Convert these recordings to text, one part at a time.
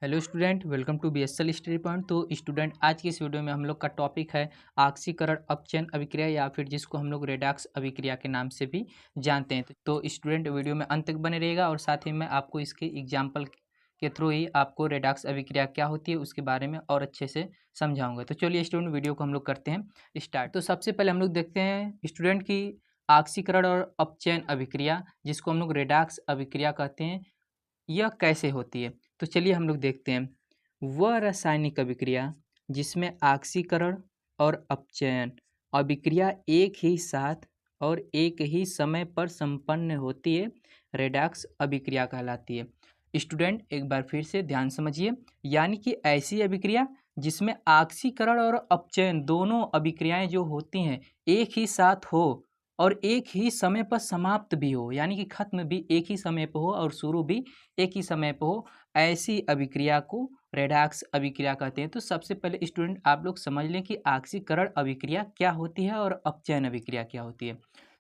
Hello student, welcome to BSL study point. तो student, आज की इस वीडियो में हम लोग का टॉपिक है ऑक्सीकरण अपचयन अभिक्रिया या फिर जिसको हम लोग रेडॉक्स अभिक्रिया के नाम से भी जानते हैं। तो स्टूडेंट वीडियो में अंत तक बने रहेगा और साथ ही मैं आपको इसके एग्जाम्पल के थ्रू ही आपको रेडॉक्स अभिक्रिया क्या होती है उसके बारे में और अच्छे से समझाऊंगा। तो चलिए स्टूडेंट, वीडियो को हम लोग करते हैं स्टार्ट। तो सबसे पहले हम लोग देखते हैं स्टूडेंट की ऑक्सीकरण और अपचयन अभिक्रिया, जिसको हम लोग रेडॉक्स अभिक्रिया कहते हैं, यह कैसे होती है। तो चलिए हम लोग देखते हैं। वह रासायनिक अभिक्रिया जिसमें ऑक्सीकरण और अपचयन अभिक्रिया एक ही साथ और एक ही समय पर संपन्न होती है, रेडॉक्स अभिक्रिया कहलाती है। स्टूडेंट, एक बार फिर से ध्यान समझिए, यानी कि ऐसी अभिक्रिया जिसमें ऑक्सीकरण और अपचयन दोनों अभिक्रियाएं जो होती हैं एक ही साथ हो और एक ही समय पर समाप्त भी हो, यानी कि खत्म भी एक ही समय पर हो और शुरू भी एक ही समय पर हो, ऐसी अभिक्रिया को रेडॉक्स अभिक्रिया कहते हैं। तो सबसे पहले स्टूडेंट आप लोग समझ लें कि ऑक्सीकरण अभिक्रिया क्या होती है और अपचयन अभिक्रिया क्या होती है।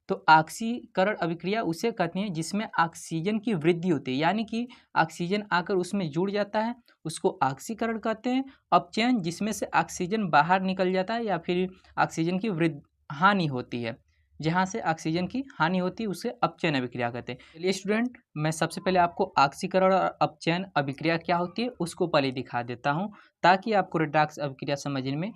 तो ऑक्सीकरण अभिक्रिया उसे कहते हैं जिसमें ऑक्सीजन की वृद्धि होती है, यानी कि ऑक्सीजन आकर उसमें जुड़ जाता है, उसको ऑक्सीकरण कहते हैं। अपचयन जिसमें से ऑक्सीजन बाहर निकल जाता है या फिर ऑक्सीजन की वृद्धि हानि होती है, जहाँ से ऑक्सीजन की हानि होती है उसे अपचयन अभिक्रिया कहते हैं। चलिए स्टूडेंट, मैं सबसे पहले आपको ऑक्सीकरण और अपचयन अभिक्रिया क्या होती है उसको पहले दिखा देता हूँ, ताकि आपको रेडॉक्स अभिक्रिया समझने में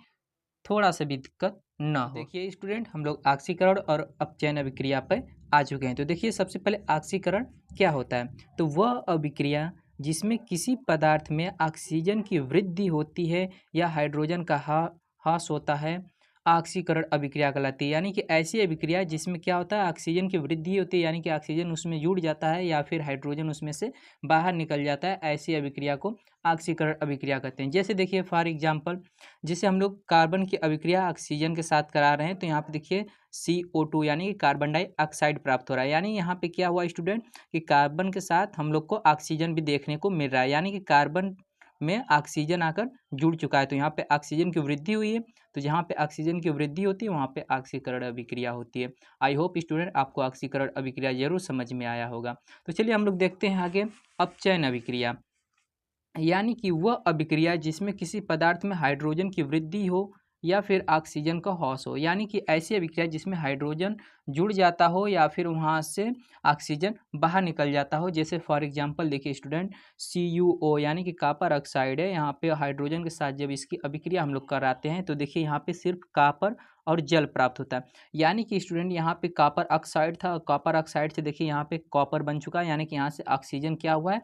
थोड़ा सा भी दिक्कत न हो। देखिए स्टूडेंट, हम लोग ऑक्सीकरण और अपचयन अभिक्रिया पर आ चुके हैं। तो देखिए सबसे पहले ऑक्सीकरण क्या होता है। तो वह अभिक्रिया जिसमें किसी पदार्थ में ऑक्सीजन की वृद्धि होती है या हाइड्रोजन का ह्रास होता है, ऑक्सीकरण अभिक्रिया कहलाती है। यानी कि ऐसी अभिक्रिया जिसमें क्या होता है, ऑक्सीजन की वृद्धि होती है, यानी कि ऑक्सीजन उसमें जुड़ जाता है या फिर हाइड्रोजन उसमें से बाहर निकल जाता है, ऐसी अभिक्रिया को ऑक्सीकरण अभिक्रिया कहते हैं। जैसे देखिए फॉर एग्जाम्पल, जैसे हम लोग कार्बन की अभिक्रिया ऑक्सीजन के साथ करा रहे हैं, तो यहाँ पे देखिए CO2 यानी कि कार्बन डाइऑक्साइड प्राप्त हो रहा है। यानी यहाँ पे क्या हुआ स्टूडेंट कि कार्बन के साथ हम लोग को ऑक्सीजन भी देखने को मिल रहा है, यानी कि कार्बन में ऑक्सीजन आकर जुड़ चुका है। तो यहाँ पे ऑक्सीजन की वृद्धि हुई है। तो जहाँ पे ऑक्सीजन की वृद्धि होती है वहाँ पे ऑक्सीकरण अभिक्रिया होती है। आई होप स्टूडेंट आपको ऑक्सीकरण अभिक्रिया जरूर समझ में आया होगा। तो चलिए हम लोग देखते हैं आगे अपचयन अभिक्रिया, यानी कि वह अभिक्रिया जिसमें किसी पदार्थ में हाइड्रोजन की वृद्धि हो या फिर ऑक्सीजन का ह्रास हो, यानी कि ऐसी अभिक्रिया जिसमें हाइड्रोजन जुड़ जाता हो या फिर वहाँ से ऑक्सीजन बाहर निकल जाता हो। जैसे फॉर एग्जांपल देखिए स्टूडेंट, CuO यानी कि कॉपर ऑक्साइड है, यहाँ पे हाइड्रोजन के साथ जब इसकी अभिक्रिया हम लोग कराते हैं तो देखिए यहाँ पे सिर्फ कॉपर और जल प्राप्त होता है। यानी कि स्टूडेंट यहाँ पे कॉपर ऑक्साइड था, कॉपर ऑक्साइड से देखिए यहाँ पे कॉपर बन चुका है, यानी कि यहाँ से ऑक्सीजन क्या हुआ है,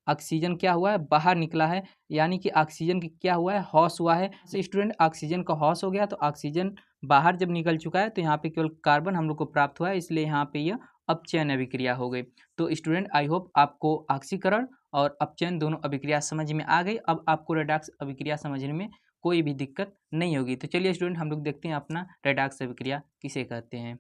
ऑक्सीजन क्या हुआ है, बाहर निकला है, यानी कि ऑक्सीजन की क्या हुआ है, ह्रास हुआ है। तो स्टूडेंट ऑक्सीजन का ह्रास हो गया, तो ऑक्सीजन बाहर जब निकल चुका है तो यहाँ पे केवल कार्बन हम लोग को प्राप्त हुआ है, इसलिए यहाँ पे यह अपचयन अभिक्रिया हो गई। तो स्टूडेंट आई होप आपको ऑक्सीकरण और अपचयन दोनों अभिक्रिया समझ में आ गई। अब आपको रेडॉक्स अभिक्रिया समझने में कोई भी दिक्कत नहीं होगी। तो चलिए स्टूडेंट हम लोग देखते हैं अपना रेडॉक्स अभिक्रिया किसे कहते हैं।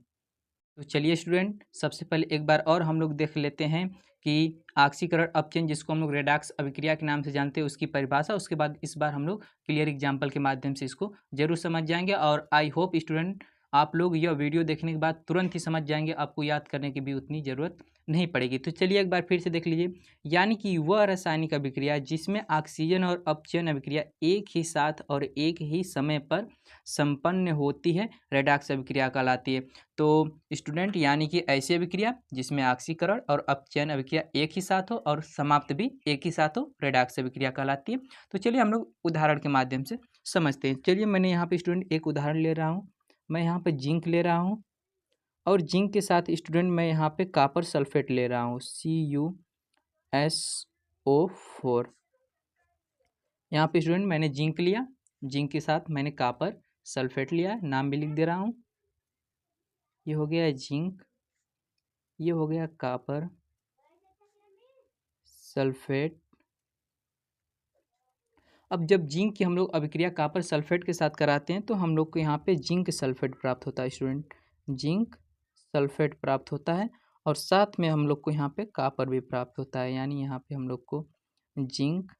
तो चलिए स्टूडेंट, सबसे पहले एक बार और हम लोग देख लेते हैं कि ऑक्सीकरण अपचयन जिसको हम लोग रेडॉक्स अभिक्रिया के नाम से जानते हैं उसकी परिभाषा। उसके बाद इस बार हम लोग क्लियर एग्जाम्पल के माध्यम से इसको जरूर समझ जाएंगे और आई होप स्टूडेंट आप लोग यह वीडियो देखने के बाद तुरंत ही समझ जाएंगे, आपको याद करने की भी उतनी ज़रूरत नहीं पड़ेगी। तो चलिए एक बार फिर से देख लीजिए, यानी कि वह रासायनिक अभिक्रिया जिसमें ऑक्सीजन और अपचयन अभिक्रिया एक ही साथ और एक ही समय पर संपन्न होती है, रेडॉक्स अभिक्रिया कहलाती है। तो स्टूडेंट, यानी कि ऐसी अभिक्रिया जिसमें ऑक्सीकरण और अपचयन अभिक्रिया एक ही साथ हो और समाप्त भी एक ही साथ हो, रेडॉक्स अभिक्रिया कहलाती है। तो चलिए हम लोग उदाहरण के माध्यम से समझते हैं। चलिए मैंने यहाँ पे स्टूडेंट एक उदाहरण ले रहा हूँ, मैं यहाँ पे जिंक ले रहा हूँ और जिंक के साथ स्टूडेंट मैं यहाँ पे कॉपर सल्फेट ले रहा हूँ, CuSO4। यहाँ पे स्टूडेंट मैंने जिंक लिया, जिंक के साथ मैंने कॉपर सल्फेट लिया, नाम भी लिख दे रहा हूँ। ये हो गया जिंक, ये हो गया कॉपर सल्फेट। अब जब जिंक की हम लोग अभिक्रिया कॉपर सल्फेट के साथ कराते हैं तो हम लोग को यहाँ पे जिंक सल्फेट प्राप्त होता है स्टूडेंट, जिंक सल्फेट प्राप्त होता है और साथ में हम लोग को यहाँ पे कॉपर भी प्राप्त होता है, यानी यहाँ पे हम लोग को जिंक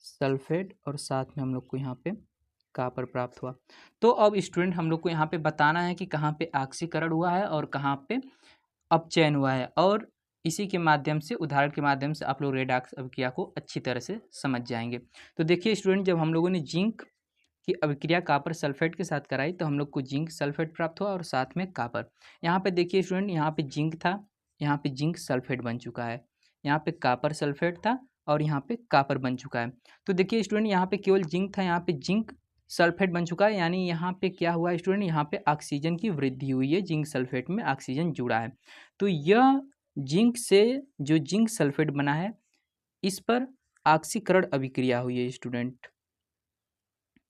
सल्फेट और साथ में हम लोग को यहाँ पे कॉपर प्राप्त हुआ। तो अब स्टूडेंट हम लोग को यहाँ पे बताना है कि कहाँ पे ऑक्सीकरण हुआ है और कहाँ पे अपचयन हुआ है, और इसी के माध्यम से, उदाहरण के माध्यम से आप लोग रेडॉक्स अभिक्रिया को अच्छी तरह से समझ जाएंगे। तो देखिए स्टूडेंट, जब हम लोगों ने जिंक की अभिक्रिया कॉपर सल्फेट के साथ कराई तो हम लोग को जिंक सल्फेट प्राप्त हुआ और साथ में कॉपर। यहाँ पे देखिए स्टूडेंट, यहाँ पे जिंक था, यहाँ पे जिंक सल्फेट बन चुका है, यहाँ पे कॉपर सल्फेट था और यहाँ पे कॉपर बन चुका है। तो देखिए स्टूडेंट, यहाँ पे केवल जिंक था, यहाँ पे जिंक सल्फेट बन चुका है, यानी यहाँ पे क्या हुआ है स्टूडेंट, यहाँ पे ऑक्सीजन की वृद्धि हुई है, जिंक सल्फेट में ऑक्सीजन जुड़ा है। तो यह जिंक से जो जिंक सल्फेट बना है, इस पर ऑक्सीकरण अभिक्रिया हुई है स्टूडेंट,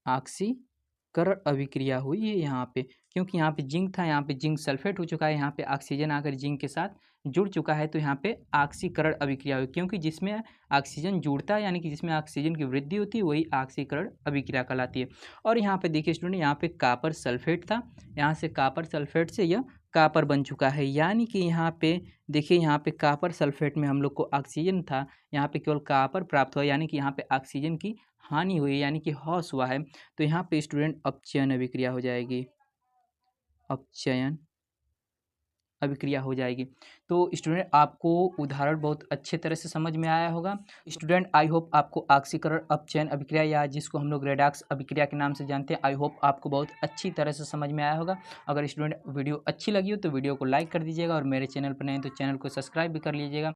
ऑक्सीकरण अभिक्रिया हुई है यहाँ पे, क्योंकि यहाँ पे जिंक था, यहाँ पे जिंक सल्फेट हो चुका है, यहाँ पे ऑक्सीजन आकर जिंक के साथ जुड़ चुका है, तो यहाँ पे ऑक्सीकरण अभिक्रिया हुई, क्योंकि जिसमें ऑक्सीजन जुड़ता है यानी कि जिसमें ऑक्सीजन की वृद्धि होती है वही ऑक्सीकरण अभिक्रिया कहलाती है। और यहाँ पे देखिए स्टूडेंट, यहाँ पे कॉपर सल्फेट था, यहाँ से कॉपर सल्फेट से यह कॉपर बन चुका है, यानी कि यहाँ पे देखिए, यहाँ पे कॉपर सल्फेट में हम लोग को ऑक्सीजन था, यहाँ पे केवल कॉपर प्राप्त हुआ, यानी कि यहाँ पे ऑक्सीजन की हानि हुई, यानी कि हॉस हुआ है। तो यहाँ पे स्टूडेंट अपचयन अभिक्रिया हो जाएगी, अपचयन अभिक्रिया हो जाएगी। तो स्टूडेंट, आपको उदाहरण बहुत अच्छे तरह से समझ में आया होगा। स्टूडेंट, आई होप आपको ऑक्सीकरण अपचयन अभिक्रिया, या जिसको हम लोग रेडॉक्स अभिक्रिया के नाम से जानते हैं, आई होप आपको बहुत अच्छी तरह से समझ में आया होगा। अगर स्टूडेंट वीडियो अच्छी लगी हो तो वीडियो को लाइक कर दीजिएगा, और मेरे चैनल पर नए हैं तो चैनल को सब्सक्राइब भी कर लीजिएगा।